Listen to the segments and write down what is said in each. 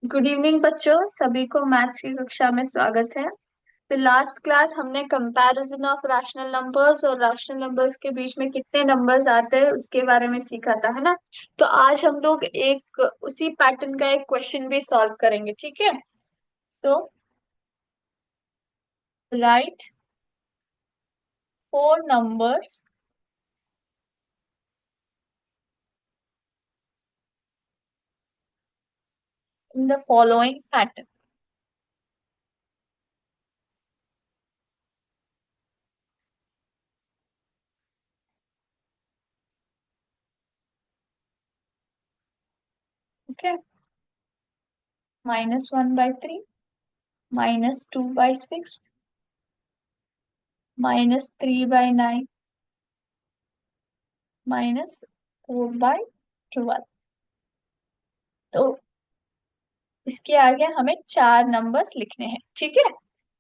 Good evening बच्चों, सभी को मैथ्स की कक्षा में स्वागत है। तो लास्ट क्लास हमने कंपैरिजन ऑफ रैशनल नंबर्स और रैशनल नंबर्स के बीच में कितने नंबर्स आते हैं उसके बारे में सीखा था, है ना। तो आज हम लोग एक उसी पैटर्न का एक क्वेश्चन भी सॉल्व करेंगे, ठीक है। तो right four numbers in the following pattern. ठीक है। -1/3, -2/6, -3/9, -4/12। तो इसके आगे हमें चार नंबर्स लिखने हैं, ठीक है।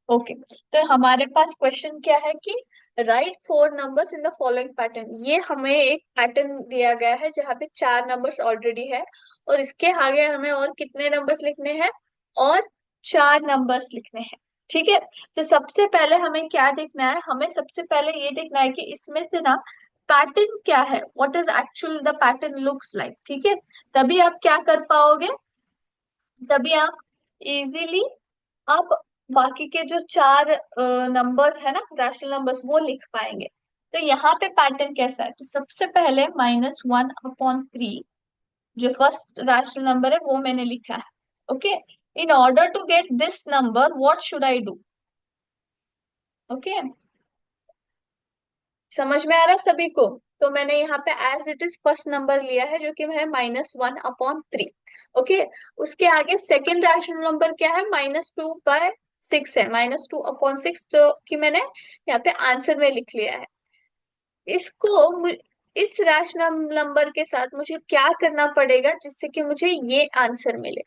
ओके। तो हमारे पास क्वेश्चन क्या है कि right four numbers in the following pattern. ये हमें एक पैटर्न दिया गया है जहाँ पे चार नंबर्स ऑलरेडी है, और इसके आगे हमें और कितने नंबर्स लिखने हैं, और चार नंबर्स लिखने हैं, ठीक है। तो सबसे पहले हमें क्या देखना है, हमें सबसे पहले ये देखना है कि इसमें से ना पैटर्न क्या है, what is actual the pattern looks like, ठीक है। तभी आप क्या कर पाओगे, तभी आप इजीली आप बाकी के जो चार नंबर्स है ना, रैशनल नंबर्स, वो लिख पाएंगे। तो यहाँ पे पैटर्न कैसा है, तो सबसे पहले -1/3 जो फर्स्ट रैशनल नंबर है वो मैंने लिखा है। Okay. In order to get this number what should I do. Okay, समझ में आ रहा है सभी को। तो मैंने यहाँ पे as it is first number लिया है जो कि है -1/3। ओके। उसके आगे सेकेंड रैशनल नंबर क्या है, -2/6 है, -2/6, जो कि मैंने यहाँ पे आंसर में लिख लिया है। इसको इस रैशनल नंबर के साथ मुझे क्या करना पड़ेगा जिससे कि मुझे ये आंसर मिले।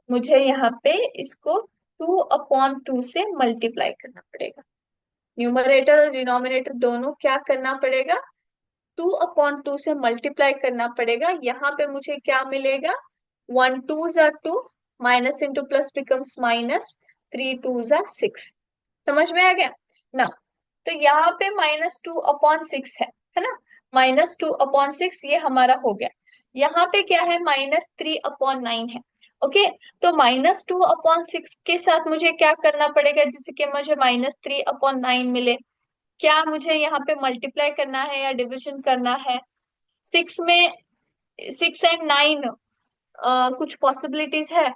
मुझे यहाँ पे इसको 2/2 से मल्टीप्लाई करना पड़ेगा। न्यूमरेटर और डिनोमिनेटर दोनों क्या करना पड़ेगा, 2/2 से मल्टीप्लाई करना पड़ेगा। यहाँ पे मुझे क्या मिलेगा, 1 2 * 2, minus into plus becomes minus, 3 2 * 6। समझ में आ गया ना। तो यहाँ पे -2/6 है ना। -2/6 ये हमारा हो गया। यहाँ पे क्या है, -3/9 है। ओके। तो -2/6 के साथ मुझे क्या करना पड़ेगा जिससे कि मुझे -3/9 मिले। क्या मुझे यहाँ पे मल्टीप्लाई करना है या डिविजन करना है। सिक्स में 6 और 9 कुछ पॉसिबिलिटीज है।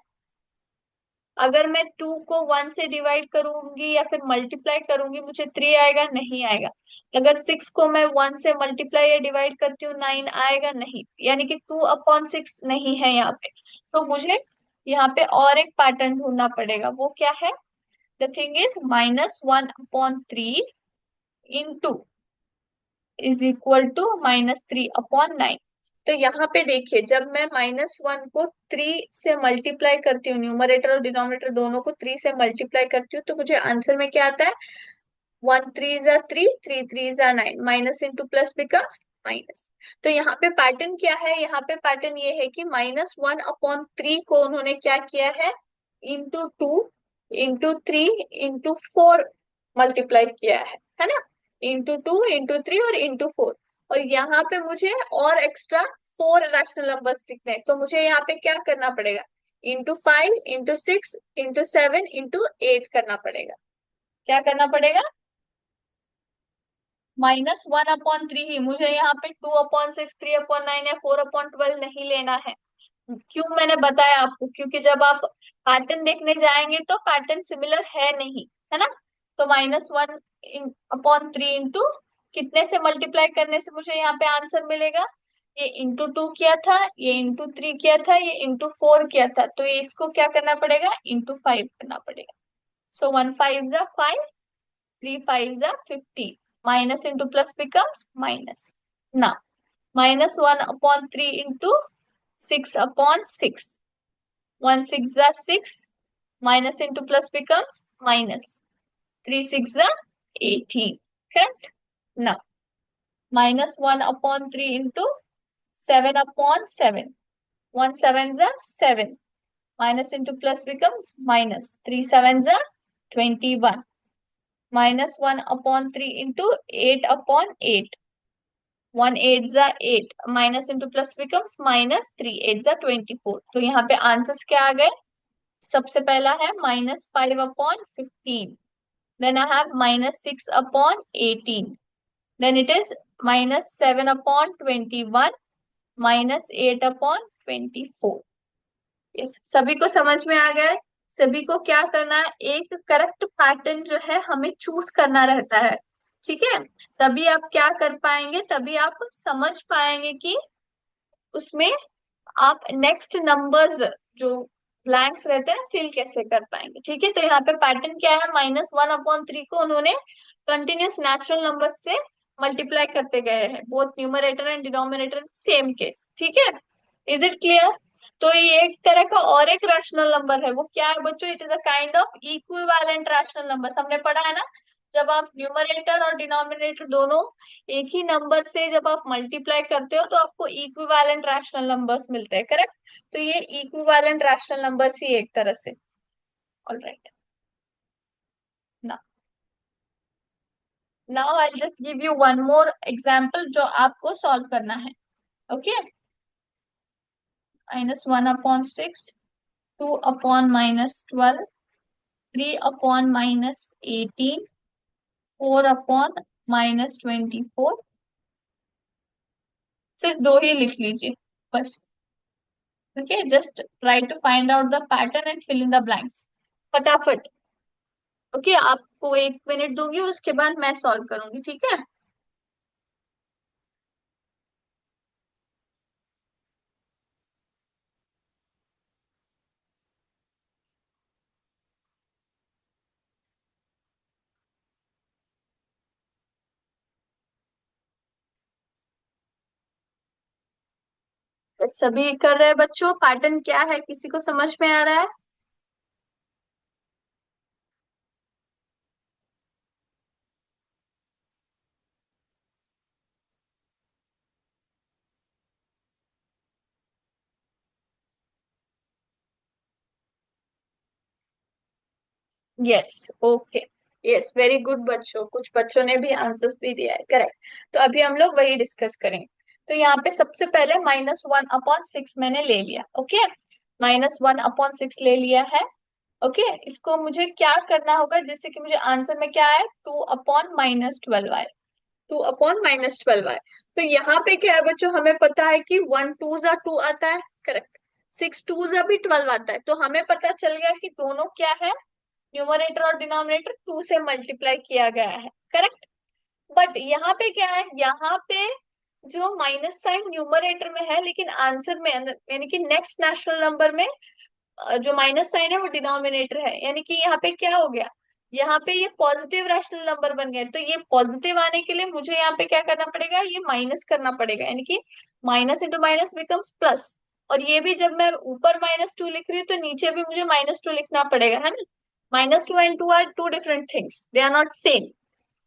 अगर मैं 2 को 1 से डिवाइड करूंगी या फिर मल्टीप्लाई करूंगी, मुझे 3 आएगा, नहीं आएगा। अगर 6 को मैं 1 से मल्टीप्लाई या डिवाइड करती हूँ, 9 आएगा, नहीं। यानी कि 2/6 नहीं है यहाँ पे। तो मुझे यहाँ पे और एक पैटर्न ढूंढना पड़ेगा, वो क्या है, the thing is -1/3 into is equal to -3/9। तो यहाँ पे देखिए, जब मैं -1 को 3 से मल्टीप्लाई करती हूँ, न्यूमरेटर और डिनोमिनेटर दोनों को 3 से मल्टीप्लाई करती हूँ, तो मुझे आंसर में क्या आता है, 1 3 * 3, 3 3 * 9, minus into plus becomes minus. तो यहाँ पे पैटर्न क्या है, यहाँ पे पैटर्न ये है कि -1/3 को उन्होंने क्या किया है, *2 * 3 * 4 मल्टीप्लाई किया है ना। *2 * 3 और *4। और यहाँ पे मुझे और एक्स्ट्रा 4 रैशनल नंबर्स लिखने हैं, तो मुझे यहाँ पे क्या करना पड़ेगा, *5 * 6 * 7 * 8 करना पड़ेगा। क्या करना पड़ेगा, -1/3 ही। मुझे यहाँ पे 2/6, 3/9 या 4/12 नहीं लेना है। क्यों, मैंने बताया आपको, क्योंकि जब आप पैटर्न देखने जाएंगे तो पैटर्न सिमिलर है नहीं, है ना। तो -1/3 इंटू कितने से मल्टीप्लाई करने से मुझे यहाँ पे आंसर मिलेगा, ये *2 किया था, ये *3 किया था, ये *4 किया था, तो ये इसको क्या करना पड़ेगा, *5 करना पड़ेगा। सो 1 5 * 5, 3 5 * 15, minus into plus becomes minus. Now, -1/3 into 6/6. 1 6 are 6. Minus into plus becomes minus. 3 6 are 18. Correct? Now, -1/3 into 7/7. 1 7 are 7. Minus into plus becomes minus, 3 7 जा 21, -1/3 इंटू 8/8, 1 8 जा 8, माइनस इंटू प्लस बिकम्स -3 8 जा 24। तो यहाँ पे आंसर्स क्या आ गए? सबसे पहला है -5/15, then I have -6/18, then it is -7/21, -8/24। Yes, सभी को समझ में आ गया है? सभी को क्या करना है, एक करेक्ट पैटर्न जो है हमें चूज करना रहता है, ठीक है? तभी आप क्या कर पाएंगे, तभी आप समझ पाएंगे कि उसमें आप नेक्स्ट नंबर्स जो ब्लैंक्स रहते हैं फिल कैसे कर पाएंगे, ठीक है? तो यहाँ पे पैटर्न क्या है, -1/3 को उन्होंने कंटिन्यूस नेचुरल नंबर से मल्टीप्लाई करते गए हैं, both numerator and denominator same case, ठीक है? Is it clear? तो ये एक तरह का और एक रैशनल नंबर है, वो क्या है बच्चों? It is a kind of equivalent rational number, हमने पढ़ा है ना? जब आप न्यूमरेटर और डिनोमिनेटर दोनों एक ही नंबर से जब आप मल्टीप्लाई करते हो तो आपको इक्विवेलेंट रैशनल नंबर्स मिलते हैं, करेक्ट? तो ये इक्विवेलेंट रैशनल नंबर्स ही एक तरह से। ऑलराइट, ना now I just give you one more example जो आपको सॉल्व करना है। ओके, -1/6, 2/-12, 3/-18, 4/-24। सिर्फ दो ही लिख लीजिए बस। Okay, just try to find out the pattern and fill in the blanks फटाफट। ओके, आपको 1 मिनट दूंगी, उसके बाद मैं सॉल्व करूंगी, ठीक है? तो सभी कर रहे हैं बच्चों, पैटर्न क्या है, किसी को समझ में आ रहा है? Yes, okay, yes, very good बच्चों, कुछ बच्चों ने भी आंसर्स भी दिया है, करेक्ट। तो अभी हम लोग वही डिस्कस करेंगे। तो यहाँ पे सबसे पहले -1/6 मैंने ले लिया, ओके? -1/6 ले लिया है। ओके, इसको मुझे क्या करना होगा जिससे कि मुझे आंसर में क्या आए, 2/-12 आए, 2/-12 आए। तो यहाँ पे क्या है बच्चों, हमें पता है कि 1 2 जा 2 आता है, करेक्ट? 6 2 जा भी 12 आता है, तो हमें पता चल गया कि दोनों क्या है, न्यूमरेटर और डिनोमिनेटर 2 से मल्टीप्लाई किया गया है, करेक्ट? बट यहाँ पे क्या है, यहाँ पे जो माइनस साइन न्यूमरेटर में है लेकिन आंसर में यानी कि नेक्स्ट नेचुरल नंबर में जो माइनस साइन है वो डिनोमिनेटर है, यानी कि यहाँ पे क्या हो गया, यहाँ पे ये पॉजिटिव रैशनल नंबर बन गया। तो ये पॉजिटिव आने के लिए मुझे यहाँ पे क्या करना पड़ेगा, ये माइनस करना पड़ेगा, यानी कि minus into minus becomes plus. और ये भी जब मैं ऊपर -2 लिख रही हूँ तो नीचे भी मुझे -2 लिखना पड़ेगा, है ना? -2 and 2 are two different things, they are not same.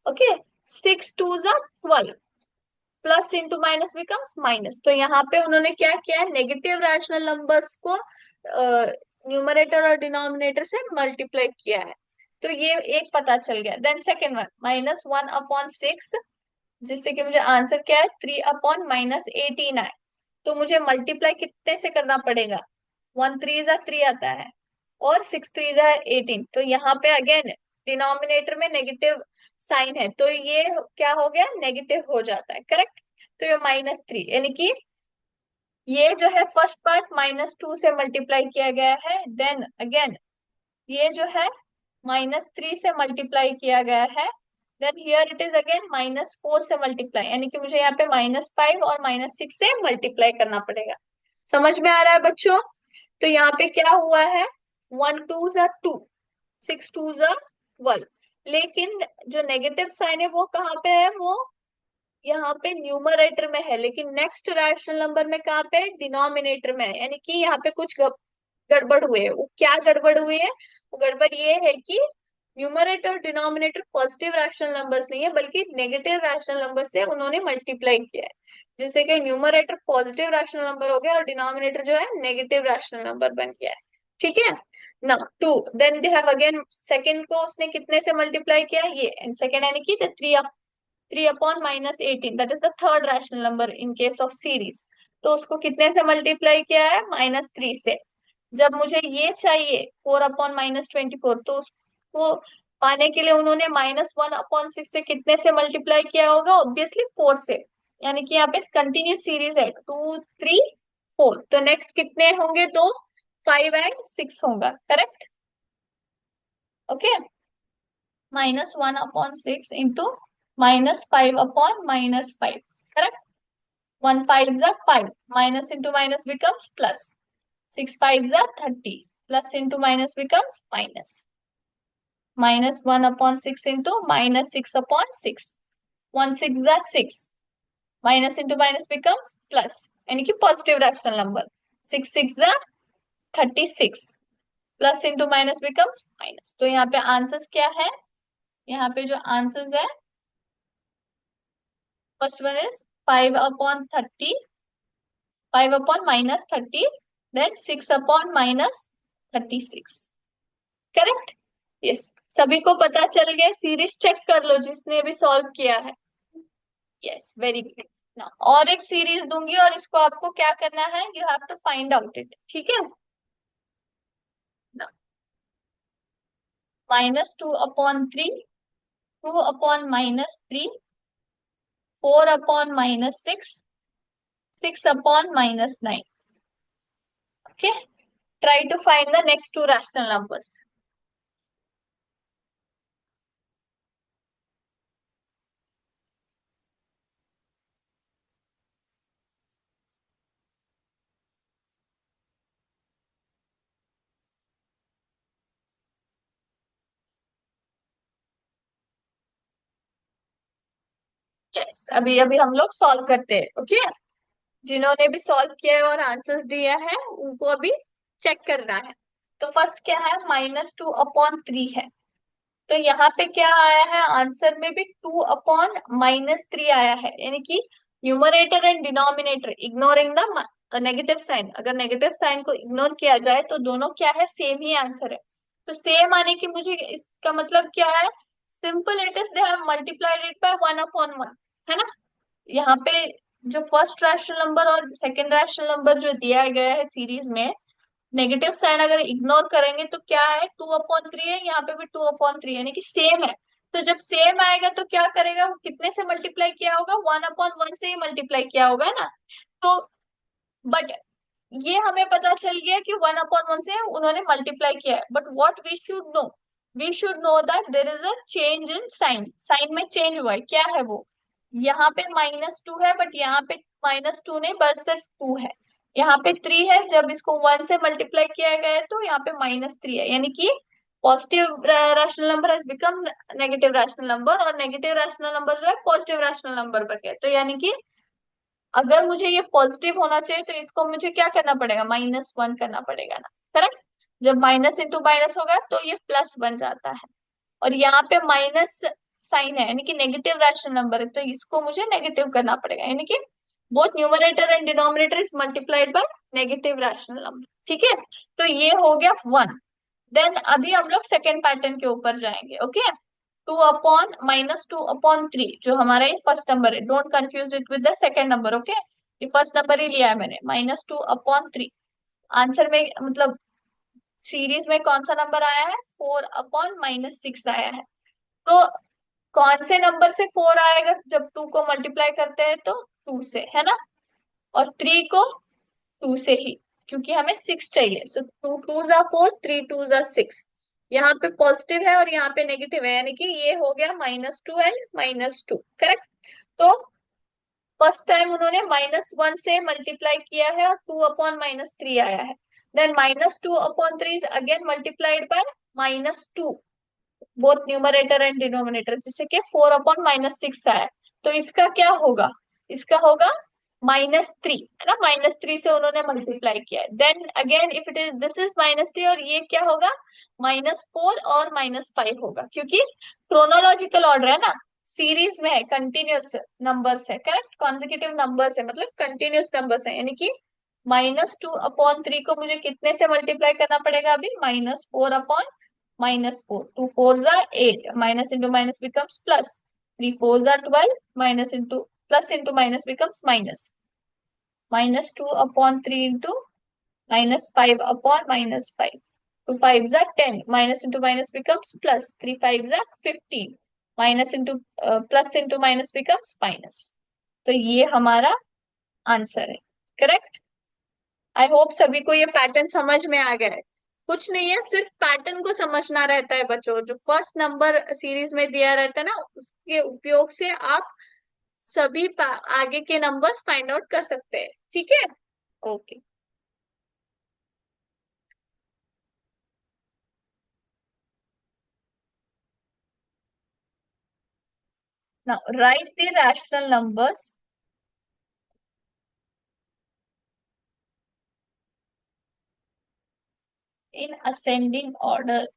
Okay, 6 2 जा 12, plus into minus becomes minus. तो यहाँ पे उन्होंने क्या किया है, नेगेटिव रैशनल नंबर्स को न्यूमरेटर और डिनोमिनेटर से मल्टीप्लाई किया है। तो ये एक पता चल गया। देन सेकेंड वन, -1/6, जिससे कि मुझे आंसर क्या है, 3/-18 आए। तो मुझे मल्टीप्लाई कितने से करना पड़ेगा, 1 3 जा 3 आता है और 6 3 जा 18। तो यहाँ पे अगेन डिनोमिनेटर में नेगेटिव साइन है, तो ये क्या हो गया, नेगेटिव हो जाता है, करेक्ट? तो ये -3, यानी कि ये जो है फर्स्ट पार्ट -2 से मल्टीप्लाई किया गया है, देन अगेन ये जो है -3 से मल्टीप्लाई किया गया है, then here it is again -4 से मल्टीप्लाई, यानी कि मुझे यहाँ पे -5 और -6 से मल्टीप्लाई करना पड़ेगा। समझ में आ रहा है बच्चों? तो यहाँ पे क्या हुआ है, 1 2 जा 2, 6 2 जा 12, लेकिन जो नेगेटिव साइन है वो कहाँ पे है, वो यहाँ पे न्यूमरेटर में है, लेकिन नेक्स्ट रैशनल नंबर में कहाँ पे, डिनोमिनेटर में है। यानी कि यहाँ पे कुछ गड़बड़ हुए है। वो क्या गड़बड़ हुई है, वो गड़बड़ ये है कि न्यूमरेटर और डिनोमिनेटर पॉजिटिव रैशनल नंबर्स नहीं है बल्कि नेगेटिव रैशनल नंबर से उन्होंने मल्टीप्लाई किया है, जिससे कि न्यूमरेटर पॉजिटिव रैशनल नंबर हो गया और डिनोमिनेटर जो है नेगेटिव रैशनल नंबर बन गया है। ठीक है ना। Two, then they have again second को उसने कितने से मल्टीप्लाई किया, ये एंड सेकंड यानी कि the 3 upon -18, that is the third rational number in case of series. तो उसको कितने से मल्टीप्लाई किया है, -3 से। जब मुझे ये चाहिए 4 upon -24, तो उसको पाने के लिए उन्होंने -1/6 से कितने से मल्टीप्लाई किया होगा, ऑब्वियसली 4 से। यानी कि यहाँ पे कंटिन्यूस सीरीज है, 2 3 4, तो नेक्स्ट कितने होंगे, दो, 5 और 6 होगा, correct. Okay, -1/6 into -5/-5, correct. 1 5 is 5, minus into minus becomes plus, 6 5 is 30, plus into minus becomes minus, -1/6 into -6/6, 1 6 is 6, minus into minus becomes plus, यानी कि positive rational number, 6 6 is 36, plus into minus becomes minus. तो यहाँ पे answers क्या है, यहाँ पे जो आंसर्स है, first one is 5/30, 5/-30, then 6/-36, correct. Yes, सभी को पता चल गया, सीरीज चेक कर लो जिसने भी सॉल्व किया है। यस, वेरी गुड ना। और एक सीरीज दूंगी और इसको आपको क्या करना है, you have to find out it, ठीक है ना। -2/3, 2/-3, 4/-6, 6/-9, okay, try to find the next two rational numbers. yes, अभी अभी हम लोग सॉल्व करते हैं, ओके। जिन्होंने भी सॉल्व किया है और आंसर्स दिया है उनको अभी चेक करना है। तो फर्स्ट क्या है, -2/3 है। तो यहाँ पे क्या आया है, आंसर में भी 2/-3 आया है, यानी कि numerator and denominator ignoring the negative sign, अगर नेगेटिव साइन को इग्नोर किया जाए तो दोनों क्या है, सेम ही आंसर है। तो सेम आने की मुझे इसका मतलब क्या है, simple it is they have multiplied it by 1/1, है ना। यहाँ पे जो फर्स्ट रैशनल नंबर और सेकंड रैशनल नंबर जो दिया गया है सीरीज में, नेगेटिव साइन अगर इग्नोर करेंगे तो क्या है, 2/3 है, यहाँ पे भी 2/3 यानी कि सेम है। तो जब सेम आएगा तो क्या करेगा, वो कितने से मल्टीप्लाई किया होगा, 1/1 से ही मल्टीप्लाई किया होगा ना। तो बट ये हमें पता चल गया कि 1/1 से उन्होंने मल्टीप्लाई किया है, but what we should know that there is a change in sign, sign में चेंज हुआ है, क्या है वो, यहाँ पे -2 है बट यहाँ पे -2 नहीं, बस सिर्फ 2 है। यहाँ पे 3 है, जब इसको 1 से मल्टीप्लाई किया गया है तो यहाँ पे -3 है, यानी कि positive rational number has become negative rational number, और नेगेटिव रैशनल नंबर जो है पॉजिटिव रैशनल नंबर बन गया। तो यानी कि अगर मुझे ये पॉजिटिव होना चाहिए तो इसको मुझे क्या करना पड़ेगा, -1 करना पड़ेगा ना, करेक्ट। जब माइनस इंटू माइनस होगा तो ये प्लस बन जाता है, और यहाँ पे माइनस साइन है यानी कि नेगेटिव रैशनल नंबर है, तो इसको मुझे नेगेटिव करना पड़ेगा, यानी कि both numerator and denominator is multiplied by negative rational number, ठीक है। तो ये हो गया 1। देन अभी हम लोग सेकेंड पैटर्न के ऊपर जाएंगे, ओके। 2/-2/3 जो हमारा ये फर्स्ट नंबर है, don't confuse it with the second number, okay. ये फर्स्ट नंबर ही लिया है मैंने, -2/3। आंसर में मतलब सीरीज में कौन सा नंबर आया है, 4/-6 आया है। तो कौन से नंबर से 4 आएगा, जब 2 को मल्टीप्लाई करते हैं तो 2 से, है ना। और 3 को 2 से ही, क्योंकि हमें 6 चाहिए, सो 2 2s are 4, 3 2s are 6। यहाँ पे पॉजिटिव है और यहाँ पे नेगेटिव है, यानी कि ये हो गया -2 एंड -2, करेक्ट। तो फर्स्ट टाइम उन्होंने -1 से मल्टीप्लाई किया है और 2/-3 आया है। Then -2/3 is again multiplied by -2, both numerator and denominator, जिससे कि 4/-6 आया। तो इसका क्या होगा, इसका होगा -3, है ना। -3 से उन्होंने मल्टीप्लाई किया है। Then again if it is this is -3, और ये क्या होगा, -4 और -5 होगा, क्योंकि क्रोनोलॉजिकल ऑर्डर है ना, सीरीज में है, कंटिन्यूस नंबर्स है, करेक्ट, कॉन्जिक्यूटिव नंबर्स है, मतलब कंटिन्यूस नंबर्स है, यानी कि -2/3 को मुझे कितने से मल्टीप्लाई करना पड़ेगा अभी? -4/-4, 2 4 8, minus into minus becomes plus, 3 4 12, minus into plus into minus becomes minus, -2/3 into -5/-5, 2 5 10, minus into minus becomes plus, 3 5 15, minus into plus into minus becomes minus. तो ये हमारा आंसर है। करेक्ट। आई होप सभी को ये पैटर्न समझ में आ गया है। कुछ नहीं है, सिर्फ पैटर्न को समझना रहता है बच्चों। जो फर्स्ट नंबर सीरीज में दिया रहता है ना, उसके उपयोग से आप सभी आगे के नंबर्स फाइंड आउट कर सकते हैं। ठीक है। Okay. Now write the rational numbers in ascending order.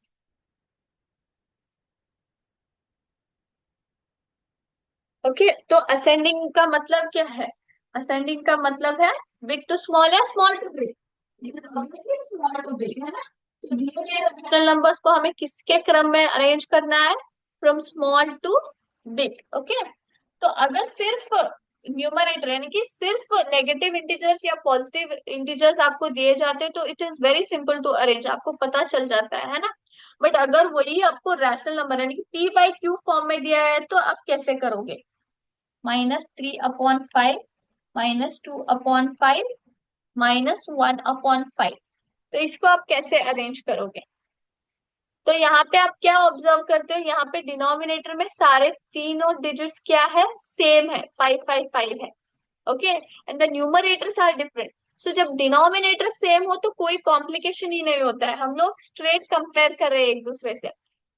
Okay, तो असेंडिंग का मतलब क्या है? असेंडिंग का मतलब है बिग टू स्मॉल या small to big, small to big, है ना? तो दिए गए रैशनल नंबर्स को हमें किसके क्रम में अरेंज करना है? From small to big. Okay. तो अगर सिर्फ न्यूमरेटर यानी कि सिर्फ नेगेटिव इंटीजर्स या पॉजिटिव इंटीजर्स आपको दिए जाते हैं तो it is very simple to arrange, आपको पता चल जाता है ना? बट अगर वही आपको रैशनल नंबर यानी कि p/q फॉर्म में दिया है तो आप कैसे करोगे? -3/5, -2/5, -1/5। तो इसको आप कैसे अरेंज करोगे? तो यहाँ पे आप क्या ऑब्जर्व करते हो? यहाँ पे डिनोमिनेटर में सारे तीनों डिजिट्स क्या है? सेम है, 5 5 5 है। Okay, and the numerators are different. So जब डिनोमिनेटर सेम हो तो कोई कॉम्प्लिकेशन ही नहीं होता है, हम लोग स्ट्रेट कंपेयर कर रहे हैं एक दूसरे से।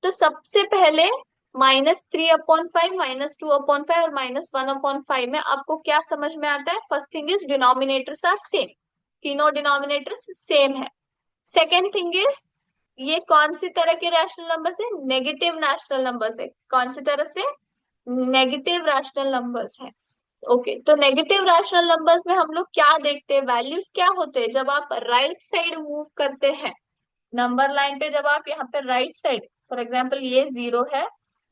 तो सबसे पहले -3/5, -2/5 और -1/5 में आपको क्या समझ में आता है? First thing is denominators are same, तीनों डिनोमिनेटर्स सेम है। सेकेंड थिंग इज ये कौन सी तरह के रैशनल नंबर्स है? नेगेटिव रैशनल नंबर्स है। कौन सी तरह से? नेगेटिव रैशनल नंबर्स है। ओके, तो नेगेटिव रैशनल नंबर्स में हम लोग क्या देखते हैं? वैल्यूज क्या होते हैं जब आप राइट साइड मूव करते हैं नंबर लाइन पे? जब आप यहाँ पे राइट साइड, फॉर एग्जाम्पल ये 0 है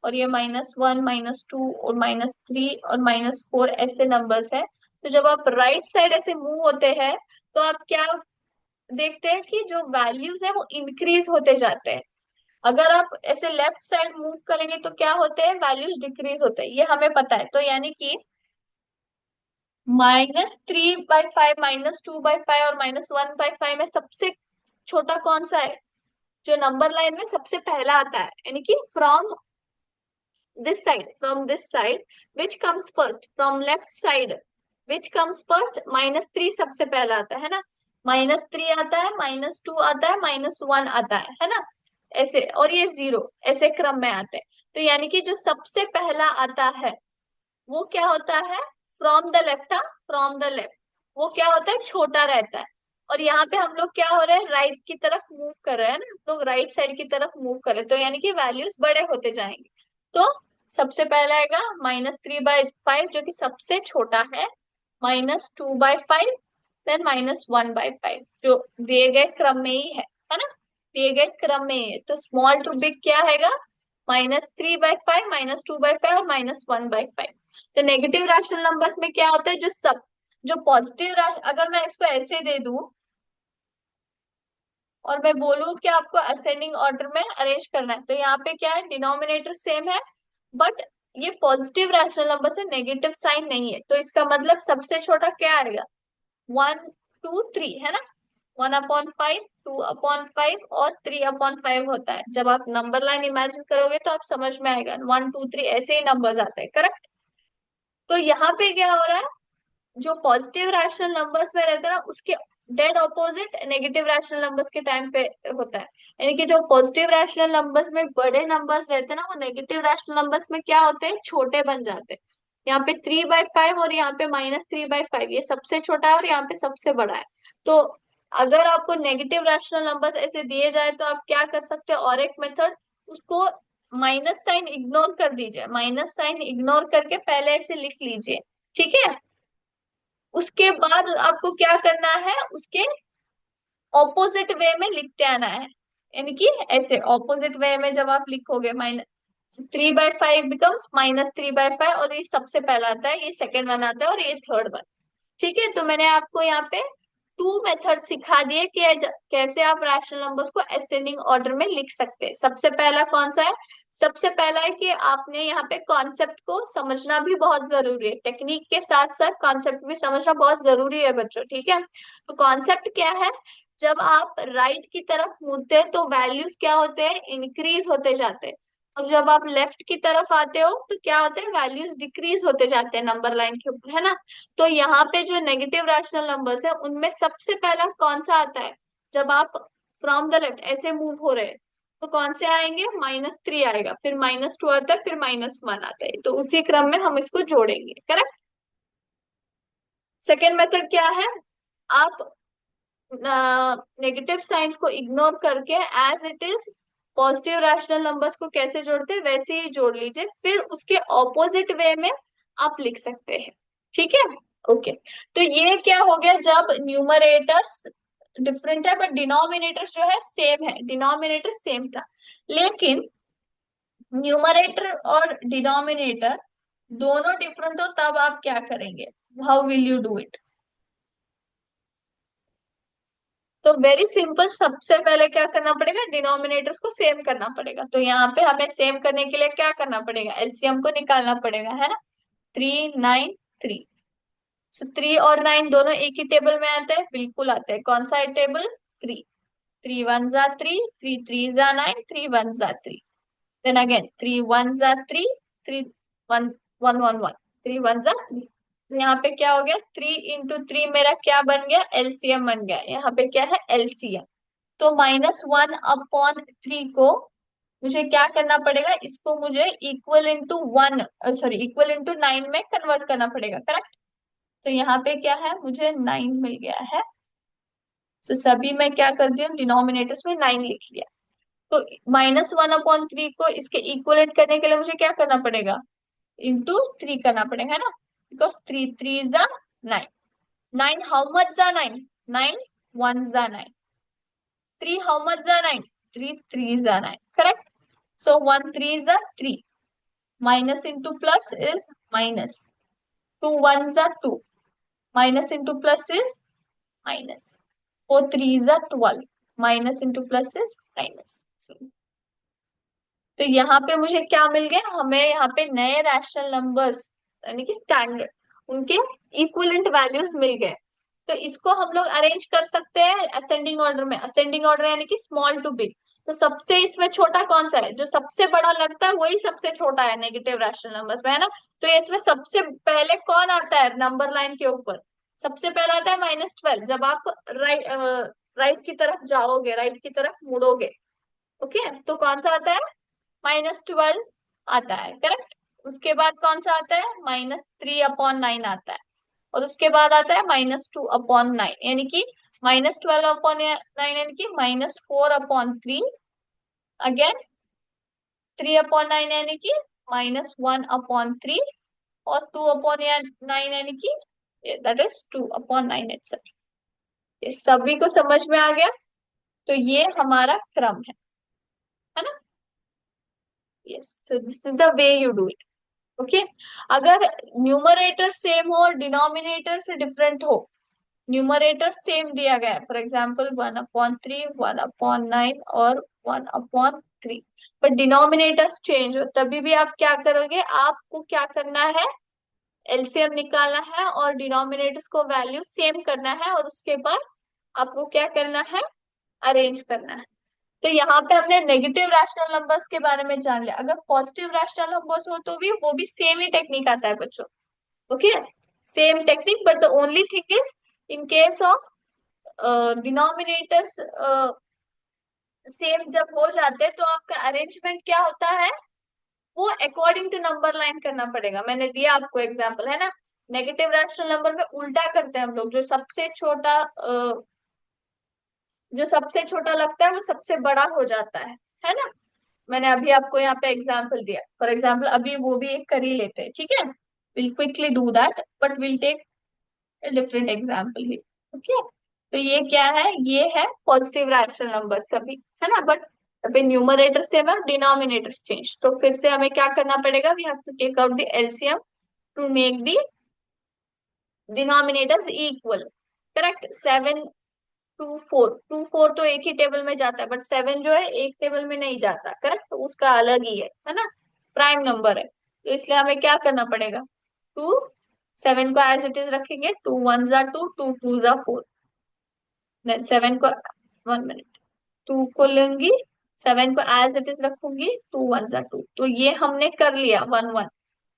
और ये -1, -2 और -3 और -4 ऐसे नंबर्स है। तो जब आप राइट साइड ऐसे मूव होते हैं तो आप क्या देखते हैं कि जो वैल्यूज है वो इंक्रीज होते जाते हैं। अगर आप ऐसे लेफ्ट साइड मूव करेंगे तो क्या होते हैं? वैल्यूज डिक्रीज होते हैं, ये हमें पता है। तो यानी कि -3/5, -2/5 और -1/5 में सबसे छोटा कौन सा है? जो नंबर लाइन में सबसे पहला आता है, यानी कि from this side which comes first, from left side which comes first? -3 सबसे पहला आता है ना? -3 आता है, -2 आता है, -1 आता है ना? ऐसे, और ये 0 ऐसे क्रम में आते हैं। तो यानी कि जो सबसे पहला आता है वो क्या होता है? From the left, from the left वो क्या होता है? छोटा रहता है। और यहाँ पे हम लोग क्या हो रहे हैं? राइट की तरफ मूव कर रहे हैं ना, हम लोग राइट साइड की तरफ मूव कर रहे हैं, तो यानी कि वैल्यूज बड़े होते जाएंगे। तो सबसे पहला आएगा -3/5 जो कि सबसे छोटा है, -2/5, देन -1/5 जो दिए गए क्रम में ही है ना? दिए गए क्रम में ही है। तो स्मॉल टू बिग क्या है? -3/5, -2/5 और -1/5। तो नेगेटिव रैशनल नंबर्स में क्या होता है? जो पॉजिटिव, अगर मैं इसको ऐसे दे दूं और मैं बोलूं कि आपको असेंडिंग ऑर्डर में अरेंज करना है, तो यहाँ पे क्या है? डिनोमिनेटर सेम है बट ये पॉजिटिव रैशनल नंबर से नेगेटिव साइन नहीं है, तो इसका मतलब सबसे छोटा क्या आएगा? 1 2 3, है ना? 1/5, 2/5 और 3/5 होता है। जब आप नंबर लाइन इमेजिन करोगे तो आप समझ में आएगा, 1 2 3 ऐसे ही नंबर्स आते हैं। करेक्ट। तो यहाँ पे क्या हो रहा है? जो पॉजिटिव रैशनल नंबर्स में रहते हैं ना, उसके dead opposite negative rational numbers के टाइम पे होता है। यानी कि जो पॉजिटिव रैशनल नंबर्स में बड़े नंबर्स रहते हैं ना, वो नेगेटिव रैशनल नंबर्स में क्या होते हैं? छोटे बन जाते हैं। यहाँ पे 3/5 और यहाँ पे -3/5, ये सबसे छोटा है और यहाँ पे सबसे बड़ा है। तो अगर आपको नेगेटिव रैशनल नंबर्स ऐसे दिए जाए तो आप क्या कर सकते हैं? और एक मेथड, उसको माइनस साइन इग्नोर कर दीजिए, माइनस साइन इग्नोर करके पहले ऐसे लिख लीजिए। ठीक है। उसके बाद आपको क्या करना है, उसके ऑपोजिट वे में लिखते आना है। यानी कि ऐसे ऑपोजिट वे में जब आप लिखोगे, माइनस 3/5 बिकम्स -3/5, और ये सबसे पहला आता है, ये सेकेंड वन आता है, और ये थर्ड वन। ठीक है, तो मैंने आपको यहाँ पे टू मेथड सिखा दिए कि कैसे आप रैशनल नंबर्स को असेंडिंग ऑर्डर में लिख सकते हैं। सबसे पहला कौन सा है? सबसे पहला है कि आपने यहाँ पे कॉन्सेप्ट को समझना भी बहुत जरूरी है, टेक्निक के साथ साथ कॉन्सेप्ट भी समझना बहुत जरूरी है बच्चों। ठीक है, तो कॉन्सेप्ट क्या है? जब आप राइट की तरफ मुड़ते हैं तो वैल्यूज क्या होते हैं, इंक्रीज होते जाते हैं। और जब आप लेफ्ट की तरफ आते हो तो क्या होते हैं, वैल्यूज डिक्रीज होते जाते हैं नंबर लाइन के ऊपर, है ना। तो यहाँ पे जो नेगेटिव रैशनल नंबर्स है उनमें सबसे पहला कौन सा आता है? जब आप फ्रॉम द लेफ्ट ऐसे मूव हो रहे हैं तो कौन से आएंगे? -3 आएगा, फिर -2 आता है, फिर -1 आता है, तो उसी क्रम में हम इसको जोड़ेंगे। करेक्ट। सेकेंड मेथड क्या है? आप नेगेटिव साइंस को इग्नोर करके as it is positive rational numbers को कैसे जोड़ते हैं वैसे ही जोड़ लीजिए, फिर उसके ऑपोजिट वे में आप लिख सकते हैं। ठीक है, ओके। तो ये क्या हो गया, जब न्यूमरेटर्स डिफरेंट है बट डिनोमिनेटर्स जो है सेम है, डिनोमिनेटर सेम था, लेकिन न्यूमरेटर और डिनोमिनेटर दोनों डिफरेंट हो, तब आप क्या करेंगे? How will you do it? तो वेरी सिंपल, सबसे पहले क्या करना पड़ेगा, डिनोमिनेटर्स को सेम करना पड़ेगा। तो यहाँ पे हमें सेम करने के लिए क्या करना पड़ेगा, एलसीएम को निकालना पड़ेगा, है ना। 3 9 3, सो 3 और 9 दोनों एक ही टेबल में आते हैं, बिल्कुल आते हैं। कौन सा है टेबल? 3। 3 1 जा 3, 3 3 जा 9, 3 1 जा 3, देन अगेन 3 1 जा 3, 3 1 1 1 1, 3 1 जा 3। यहाँ पे क्या हो गया, 3 × 3 मेरा क्या बन गया, एलसीएम बन गया। यहाँ पे क्या है, एलसीएम। तो -1/3 को मुझे क्या करना पड़ेगा, इसको मुझे equal into 1, sorry equal into 9 में कन्वर्ट करना पड़ेगा। करेक्ट। तो यहाँ पे क्या है, मुझे 9 मिल गया है। तो सभी मैं क्या कर दी हूँ, डिनोमिनेटर्स में 9 लिख लिया। तो -1/3 को इसके इक्वलेट करने के लिए मुझे क्या करना पड़ेगा, इंटू 3 करना पड़ेगा, है ना। बिकॉज 3 3 जा 9, 9 हाउ मच जा 9, 9 1 जा 9, 3 हाउ मच जा 9, 3 3 जा 9। करेक्ट। So 1 3 जा 3, minus into plus is minus. 2 1 जा 2, minus into plus is minus. 4 3 जा 12, minus into plus is minus. तो यहाँ पे मुझे क्या मिल गया, हमें यहाँ पे नए रैशनल नंबर्स यानी कि स्टैंडर्ड, उनके इक्विवेलेंट वैल्यूज मिल गए। तो इसको हम लोग अरेंज कर सकते हैं असेंडिंग ऑर्डर में। असेंडिंग ऑर्डर यानी कि स्मॉल टू बिग। तो सबसे इसमें छोटा कौन सा है, जो सबसे बड़ा लगता है वही सबसे छोटा है नेगेटिव रैशनल नंबर्स में, है ना। तो इसमें सबसे पहले कौन आता है नंबर लाइन के ऊपर? सबसे पहला आता है -12, जब आप राइट की तरफ जाओगे, राइट की तरफ मुड़ोगे। ओके, तो कौन सा आता है, -12 आता है। करेक्ट। उसके बाद कौन सा आता है, -3/9 आता है। और उसके बाद आता है -2/9, यानी कि -12/9 यानी कि -4/3, अगेन 3/9 यानी कि -1/3, और 2/9 यानी कि दैट इज 2/9 इटसेल्फ। ये सभी को समझ में आ गया? तो ये हमारा क्रम है ना। Yes, so this is the way you do it. Okay. अगर न्यूमरेटर सेम हो और डिनोमिनेटर से डिफरेंट हो, न्यूमरेटर सेम दिया गया है, फॉर एग्जाम्पल 1/3, 1/9 और 1/3, बट डिनोमिनेटर्स चेंज हो, तभी भी आप क्या करोगे, आपको क्या करना है, एलसीएम निकालना है और डिनोमिनेटर्स को वैल्यू सेम करना है, और उसके बाद आपको क्या करना है, अरेंज करना है। तो यहाँ पे हमने नेगेटिव रैशनल नंबर्स के बारे में जान लिया। अगर पॉजिटिव रैशनल नंबर्स हो तो भी वो भी सेम ही टेक्निक आता है बच्चों। Okay, same technique, but the only thing is in case of denominators same जब हो जाते हैं तो आपका अरेंजमेंट क्या होता है, वो अकॉर्डिंग टू नंबर लाइन करना पड़ेगा। मैंने दिया आपको एग्जांपल, है ना। नेगेटिव रैशनल नंबर में उल्टा करते हैं हम लोग, जो सबसे छोटा लगता है वो सबसे बड़ा हो जाता है ना। मैंने अभी आपको यहाँ पे एग्जांपल दिया, फॉर एग्जांपल अभी वो भी एक कर ही लेते हैं, ठीक है। Will quickly do that, but will take different example ही। ओके, तो ये क्या है, ये है पॉजिटिव रैशनल नंबर्स का भी, है ना। बट अभी न्यूमरेटर सेम है, डिनोमिनेटर चेंज, तो फिर से हमें क्या करना पड़ेगा, we have to take out the LCM to make the denominators equal. Correct, 7 2 4, 2 4 तो एक ही टेबल में जाता है, बट 7 जो है एक टेबल में नहीं जाता, करेक्ट, तो उसका अलग ही है ना, प्राइम नंबर है, तो इसलिए हमें क्या करना पड़ेगा, टू 7 को एज इट इज रखेंगे, 2 1 जा 2, 2 2 जा 4, देन 7 को, 1 मिनट, 2 को लूंगी, 7 को एज इट इज रखूंगी, 2 1 जा 2, तो ये हमने कर लिया 1 1,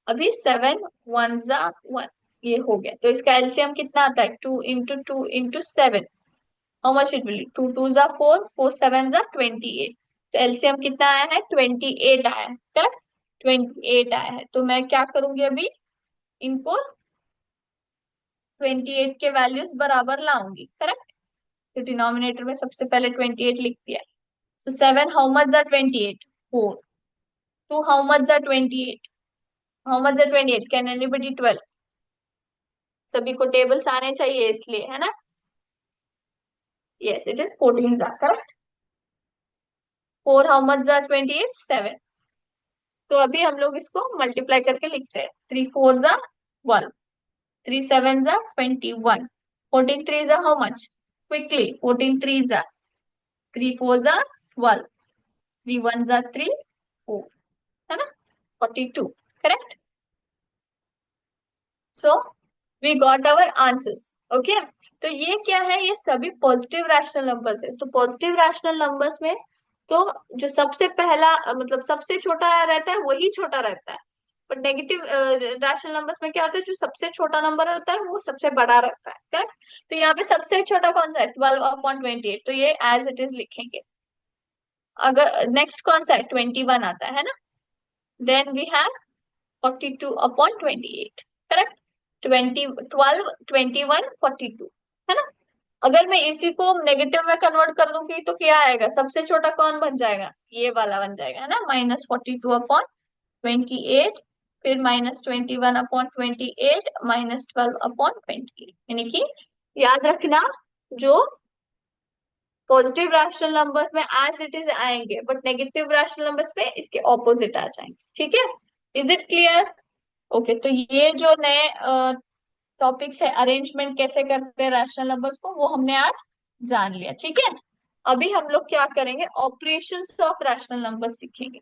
अभी 7 1 जा 1, ये हो गया, तो इसका एलसीएम कितना आता है, 2 into 2 into 7, how much it will, 2 2 जा 4, 4 7 जा 28, तो एलसीएम कितना आया है, 28 आया है, करेक्ट, 28 आया है, तो मैं क्या करूंगी अभी, इनको 28 के वैल्यूज बराबर लाऊंगी, करेक्ट, तो डिनोमिनेटर में सबसे पहले 28 लिख दिया, so 7 how much are 28, 4, 2 how much are 28, how much are 28, can anybody 12, सभी को टेबल्स आने चाहिए इसलिए, है ना, yes it is 14 are correct, 4 how much are 28, 7, तो अभी हम लोग इसको मल्टीप्लाई करके लिखते हैं, 3 4 जा 1, 3 7 जा 21, 14 3 जा हाउ मच, क्विकली, 14 3 जा 3 4 जा 12, 3 1 जा 3 4, है ना, 42, correct, so we got our answers. Okay, तो ये क्या है, ये सभी पॉजिटिव रैशनल नंबर्स है, तो पॉजिटिव रैशनल नंबर्स में तो जो सबसे पहला मतलब सबसे छोटा रहता है वही छोटा रहता है, पर नेगेटिव रैशनल नंबर्स में क्या होता है, जो सबसे छोटा नंबर होता है वो सबसे बड़ा रहता है, करेक्ट, तो यहाँ पे सबसे छोटा कौन सा है, 12/28, तो ये एज इट इज लिखेंगे। अगर नेक्स्ट कौन सा है, 21 आता है ना, देन वी हैव 42/28, करेक्ट, 12 21 42, है ना। अगर मैं इसी को नेगेटिव में कन्वर्ट कर दूंगी तो क्या आएगा, सबसे छोटा कौन बन जाएगा, ये वाला बन जाएगा, है ना, -42/28, फिर -21/28, -12/28, यानी कि याद रखना, जो पॉजिटिव रैशनल नंबर्स में एज इट इज आएंगे, बट नेगेटिव रैशनल नंबर्स में इसके ऑपोजिट आ जाएंगे, ठीक है, इज इट क्लियर। ओके, तो ये जो नए टॉपिक्स है, अरेंजमेंट कैसे करते हैं रैशनल नंबर्स को, वो हमने आज जान लिया, ठीक है। अभी हम लोग क्या करेंगे, ऑपरेशंस ऑफ रैशनल नंबर्स सीखेंगे।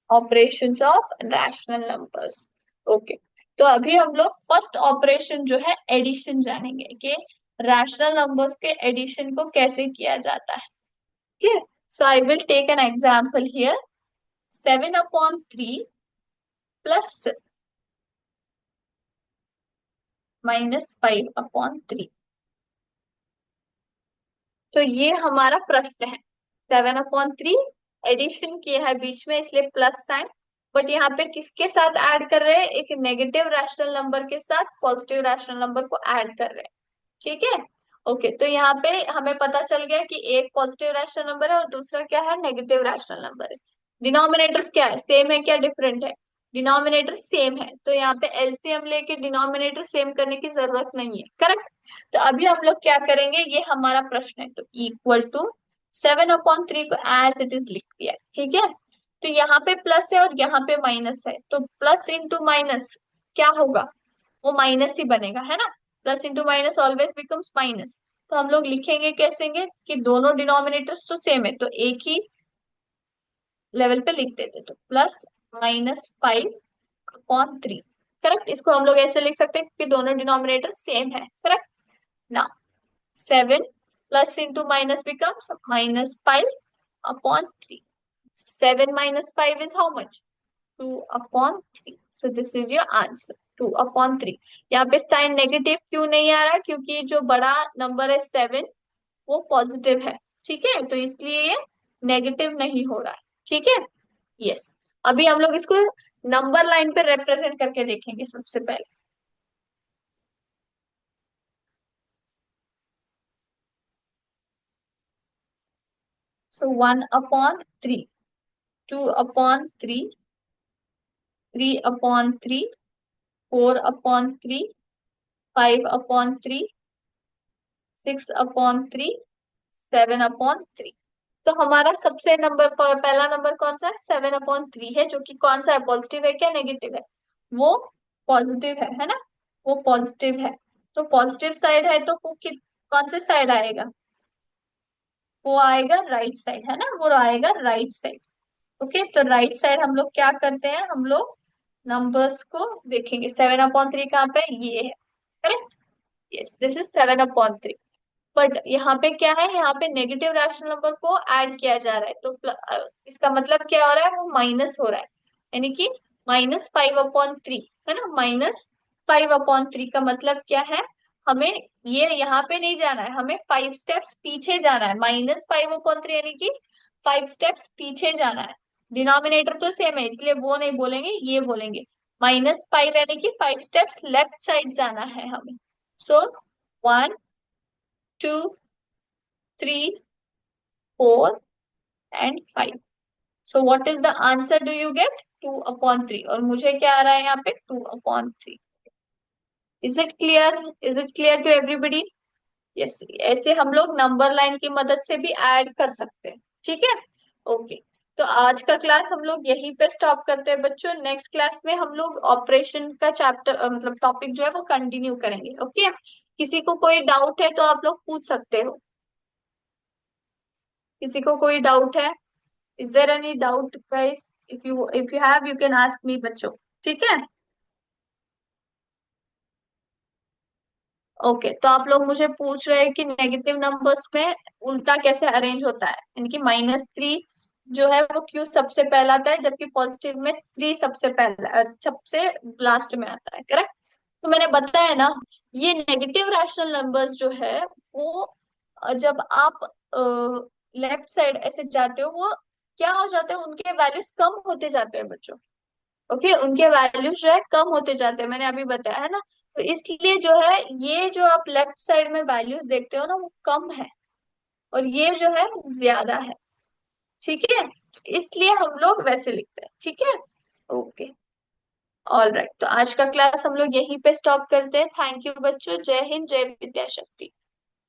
Operations of rational numbers, okay, तो अभी हम लोग फर्स्ट ऑपरेशन जो है एडिशन जानेंगे, कि रैशनल नंबर्स के एडिशन को कैसे किया जाता है, ठीक है। So I will take an example here, 7/3 plus -5/3, तो ये हमारा प्रश्न है, 7/3 एडिशन किया है बीच में इसलिए प्लस साइन, बट यहाँ पे किसके साथ ऐड कर रहे हैं, एक नेगेटिव रैशनल नंबर के साथ पॉजिटिव रैशनल नंबर को ऐड कर रहे हैं, ठीक है। ओके, तो यहाँ पे हमें पता चल गया कि एक पॉजिटिव रैशनल नंबर है और दूसरा क्या है, नेगेटिव रैशनल नंबर है। डिनोमिनेटर्स क्या है, सेम है क्या डिफरेंट है, डिनोमिनेटर सेम है, तो यहाँ पे एलसीएम लेके डिनोमिनेटर सेम करने की जरूरत नहीं है, करेक्ट। तो अभी हम लोग क्या करेंगे, ये हमारा प्रश्न है, तो इक्वल टू 7/3 को एज इट इज लिख दिया, ठीक है। तो यहाँ पे प्लस है और यहाँ पे माइनस है, तो प्लस इंटू माइनस क्या होगा, वो माइनस ही बनेगा, है ना, plus into minus always becomes minus, तो हम लोग लिखेंगे कैसे कि दोनों डिनोमिनेटर्स तो सेम है, तो एक ही लेवल पे लिख देते, तो +-5/3, करेक्ट, इसको हम लोग ऐसे लिख सकते हैं कि दोनों डिनोमिनेटर सेम है, करेक्ट ना। 7 plus into minus becomes -5/3, 7 - 5 is how much, 2/3, so this is your answer, 2/3। यहाँ पे साइन नेगेटिव क्यों नहीं आ रहा, क्योंकि जो बड़ा नंबर है 7 वो पॉजिटिव है, ठीक है, तो इसलिए ये नेगेटिव नहीं हो रहा है, ठीक है, यस। अभी हम लोग इसको नंबर लाइन पे रिप्रेजेंट करके देखेंगे सबसे पहले। सो 1/3, 2/3, 3/3, 4/3, 5/3, 6/3, 7/3। तो हमारा सबसे पहला नंबर कौन सा है? 7/3 है, जो कि कौन सा है? पॉजिटिव है क्या नेगेटिव है? वो पॉजिटिव है ना? वो पॉजिटिव है। तो पॉजिटिव साइड है तो वो कौन से साइड आएगा? वो आएगा राइट साइड, है ना? वो आएगा राइट साइड। ओके, तो राइट साइड हम लोग क्या करते हैं? हम लोग नंबर्स को देखेंगे। 7/3 कहाँ पे है? ये है, correct. Yes, this is 7/3। But यहाँ पे क्या है? यहाँ पे नेगेटिव रैशनल नंबर को ऐड किया जा रहा है, तो इसका मतलब क्या हो रहा है? वो माइनस हो रहा है, यानी कि -5/3, है ना? -5/3 का मतलब क्या है? हमें ये यहाँ पे नहीं जाना है, हमें 5 स्टेप्स पीछे जाना है। -5/3 यानी कि 5 स्टेप्स पीछे जाना है। डिनोमिनेटर तो सेम है, इसलिए वो नहीं बोलेंगे, ये बोलेंगे। -5 यानी कि 5 स्टेप्स लेफ्ट साइड जाना है हमें। सो 1, 2, 3, 4 and 5। So what is the answer? Do you get 2/3? और मुझे क्या आ रहा है यहाँ पे? 2/3। Is it clear? Is it clear to everybody? Yes, ऐसे हम लोग नंबर लाइन की मदद से भी ऐड कर सकते हैं। ठीक है, ओके। तो आज का क्लास हम लोग यहीं पे स्टॉप करते हैं बच्चों। नेक्स्ट क्लास में हम लोग ऑपरेशन का चैप्टर मतलब टॉपिक जो है वो कंटिन्यू करेंगे। ओके, किसी को कोई डाउट है तो आप लोग पूछ सकते हो। किसी को कोई डाउट है? Is there any doubt, guys? If you have, you can ask me, बच्चों। ठीक है, ओके। तो आप लोग मुझे पूछ रहे हैं कि नेगेटिव नंबर्स में उल्टा कैसे अरेंज होता है, यानी कि -3 जो है वो क्यों सबसे पहला आता है, जबकि पॉजिटिव में 3 सबसे पहला सबसे लास्ट में आता है, करेक्ट? तो मैंने बताया ना, ये नेगेटिव रैशनल नंबर्स जो है वो जब आप लेफ्ट साइड ऐसे जाते हो, वो क्या हो जाते हैं? उनके वैल्यूज कम होते जाते हैं बच्चों। ओके, उनके वैल्यूज जो है कम होते जाते हैं, मैंने अभी बताया है ना। तो इसलिए जो है, ये जो आप लेफ्ट साइड में वैल्यूज देखते हो ना, वो कम है, और ये जो है ज्यादा है। ठीक है, इसलिए हम लोग वैसे लिखते हैं। ठीक है, ओके, ऑल राइट। तो आज का क्लास हम लोग यहीं पे स्टॉप करते हैं। थैंक यू बच्चों। जय हिंद, जय विद्या शक्ति।